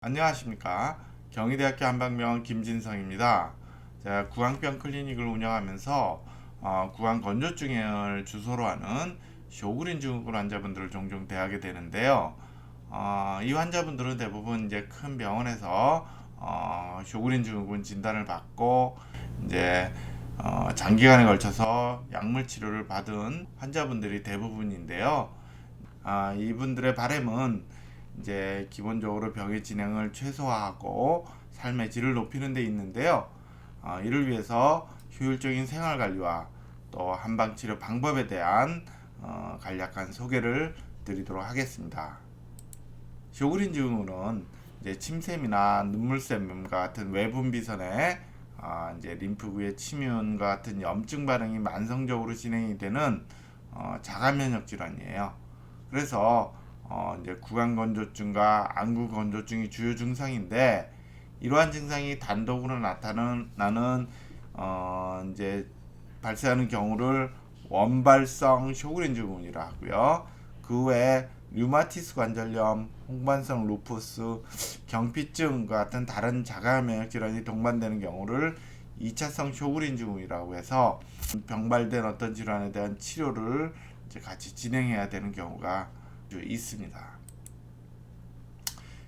안녕하십니까. 경희대학교 한방병원 김진성입니다. 제가 구강병 클리닉을 운영하면서 구강건조증을 주소로 하는 쇼그린 증후군 환자분들을 종종 대하게 되는데요. 이 환자분들은 대부분 이제 큰 병원에서 쇼그린 증후군 진단을 받고 이제 장기간에 걸쳐서 약물 치료를 받은 환자분들이 대부분인데요. 이분들의 바람은 이제 기본적으로 병의 진행을 최소화하고 삶의 질을 높이는 데 있는데요. 이를 위해서 효율적인 생활 관리와 또 한방 치료 방법에 대한 간략한 소개를 드리도록 하겠습니다. 쇼그린 증후군은 이제 침샘이나 눈물샘과 같은 외분비선에 이제 림프구의 침윤과 같은 염증 반응이 만성적으로 진행이 되는 자가 면역 질환이에요. 그래서 이제 구강건조증과 안구건조증이 주요 증상인데, 이러한 증상이 단독으로 나타나는 이제 발생하는 경우를 원발성 쇼그린 증후군이라 하고요. 그 외에 류마티스 관절염, 홍반성 루푸스, 경피증과 같은 다른 자가 면역 질환이 동반되는 경우를 2차성 쇼그린 증후군이라고 해서 병발된 어떤 질환에 대한 치료를 이제 같이 진행해야 되는 경우가 있습니다.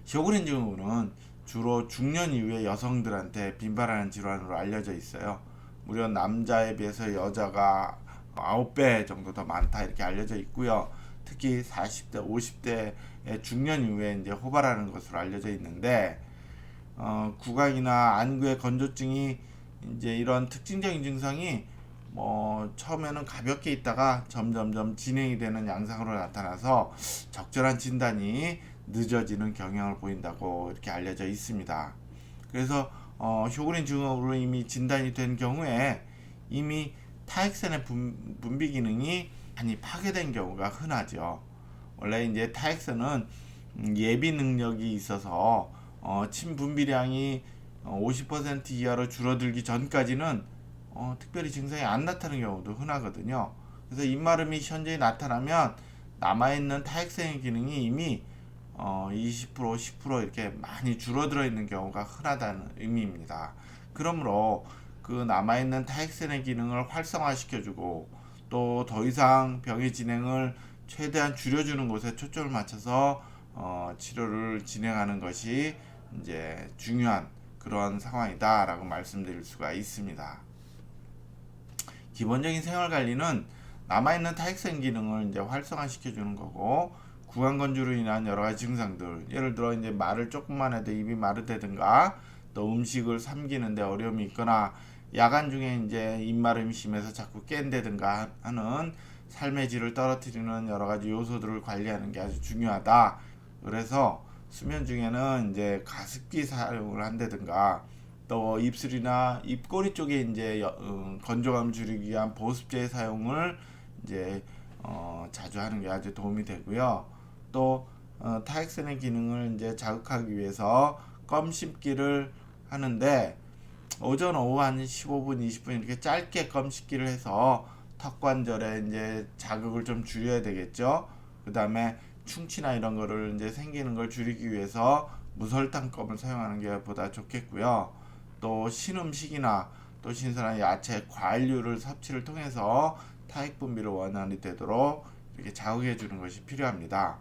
쇼그린 증후군은 주로 중년 이후의 여성들한테 빈발하는 질환으로 알려져 있어요. 무려 남자에 비해서 여자가 9배 정도 더 많다 이렇게 알려져 있고요. 특히 40대, 50대의 중년 이후에 이제 호발하는 것으로 알려져 있는데, 구강이나 안구의 건조증이 이제 이런 특징적인 증상이 처음에는 가볍게 있다가 점점점 진행이 되는 양상으로 나타나서 적절한 진단이 늦어지는 경향을 보인다고 이렇게 알려져 있습니다. 그래서 쇼그린 증후군으로 이미 진단이 된 경우에 이미 타액선의 분비 기능이 많이 파괴된 경우가 흔하죠. 원래 이제 타액선은 예비 능력이 있어서 침 분비량이 50% 이하로 줄어들기 전까지는 특별히 증상이 안 나타나는 경우도 흔하거든요. 그래서 입마름이 현저히 나타나면 남아있는 타액선의 기능이 이미 20% 10% 이렇게 많이 줄어들어 있는 경우가 흔하다는 의미입니다. 그러므로 그 남아있는 타액선의 기능을 활성화시켜주고 또 더 이상 병의 진행을 최대한 줄여주는 곳에 초점을 맞춰서 치료를 진행하는 것이 이제 중요한 그런 상황이다라고 말씀드릴 수가 있습니다. 기본적인 생활 관리는 남아있는 타액선 기능을 이제 활성화시켜주는 거고, 구강 건조로 인한 여러 가지 증상들, 예를 들어 이제 말을 조금만 해도 입이 마르다든가, 또 음식을 삼키는데 어려움이 있거나, 야간 중에 이제 입마름이 심해서 자꾸 깬다든가 하는 삶의 질을 떨어뜨리는 여러 가지 요소들을 관리하는 게 아주 중요하다. 그래서 수면 중에는 이제 가습기 사용을 한다든가, 또 입술이나 입꼬리 쪽에 이제 건조감 줄이기 위한 보습제 사용을 이제 자주 하는 게 아주 도움이 되고요. 또 타액선의 기능을 이제 자극하기 위해서 껌 씹기를 하는데, 오전 오후 한 15분 20분 이렇게 짧게 껌 씹기를 해서 턱 관절에 이제 자극을 좀 줄여야 되겠죠. 그 다음에 충치나 이런 거를 이제 생기는 걸 줄이기 위해서 무설탕 껌을 사용하는 게 보다 좋겠고요. 또 신음식이나 또 신선한 야채, 과일류를 섭취를 통해서 타액 분비를 원활히 되도록 이렇게 자극해 주는 것이 필요합니다.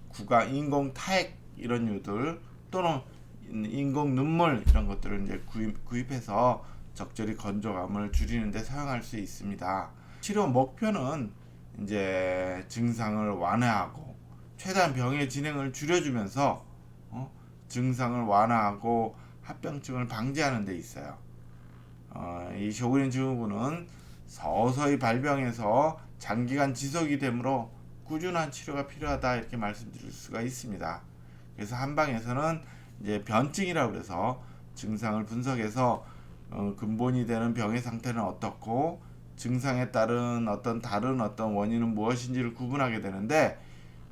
구강 인공 타액 이런 유들 또는 인공 눈물 이런 것들을 이제 구입해서 적절히 건조감을 줄이는 데 사용할 수 있습니다. 치료 목표는 이제 증상을 완화하고 최대한 병의 진행을 줄여주면서 증상을 완화하고 합병증을 방지하는 데 있어요. 이 쇼그린 증후군은 서서히 발병해서 장기간 지속이 되므로 꾸준한 치료가 필요하다 이렇게 말씀드릴 수가 있습니다. 그래서 한방에서는 이제 변증이라고 해서 증상을 분석해서 근본이 되는 병의 상태는 어떻고 증상에 따른 어떤 다른 어떤 원인은 무엇인지를 구분하게 되는데,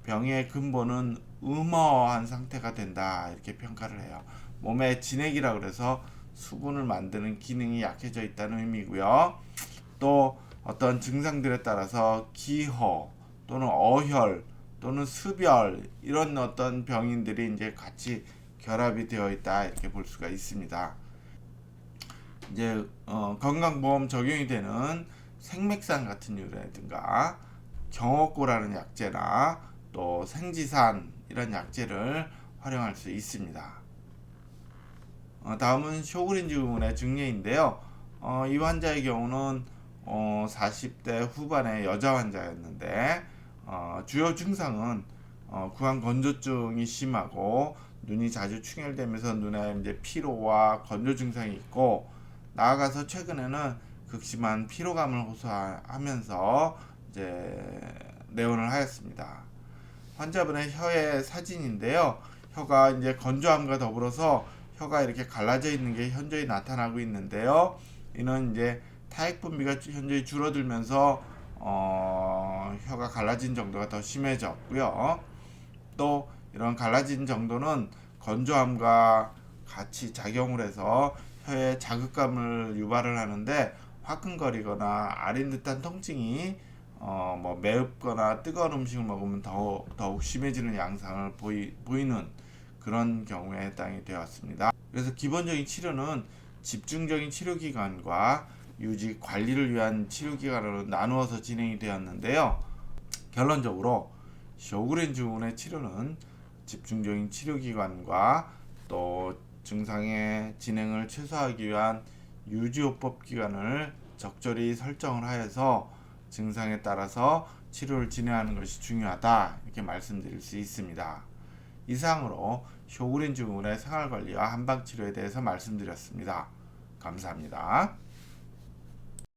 병의 근본은 음어한 상태가 된다 이렇게 평가를 해요. 몸의 진액이라 그래서 수분을 만드는 기능이 약해져 있다는 의미고요. 또 어떤 증상들에 따라서 기허 또는 어혈 또는 습열 이런 어떤 병인들이 이제 같이 결합이 되어 있다 이렇게 볼 수가 있습니다. 이제 건강보험 적용이 되는 생맥산 같은 유라든가 경옥고라는 약재나 또 생지산 이런 약재를 활용할 수 있습니다. 다음은 쇼그린 증후군의 증례인데요. 이 환자의 경우는 40대 후반의 여자 환자였는데 주요 증상은 구강 건조증이 심하고 눈이 자주 충혈되면서 눈에 이제 피로와 건조 증상이 있고 나아가서 최근에는 극심한 피로감을 호소하면서 이제 내원을 하였습니다. 환자분의 혀의 사진인데요. 혀가 이제 건조함과 더불어서 혀가 이렇게 갈라져 있는 게 현저히 나타나고 있는데요. 이는 이제 타액 분비가 현저히 줄어들면서 혀가 갈라진 정도가 더 심해졌고요. 또 이런 갈라진 정도는 건조함과 같이 작용을 해서 혀에 자극감을 유발을 하는데 화끈거리거나 아린 듯한 통증이 뭐 매웁거나 뜨거운 음식을 먹으면 더욱 심해지는 양상을 보이는 그런 경우에 해당이 되었습니다. 그래서 기본적인 치료는 집중적인 치료기관과 유지 관리를 위한 치료기관으로 나누어서 진행이 되었는데요. 결론적으로 쇼그린 증후군의 치료는 집중적인 치료기관과 또 증상의 진행을 최소화하기 위한 유지요법 기간을 적절히 설정을 하여서 증상에 따라서 치료를 진행하는 것이 중요하다 이렇게 말씀드릴 수 있습니다. 이상으로 쇼그린 증후군의 생활관리와 한방치료에 대해서 말씀드렸습니다. 감사합니다.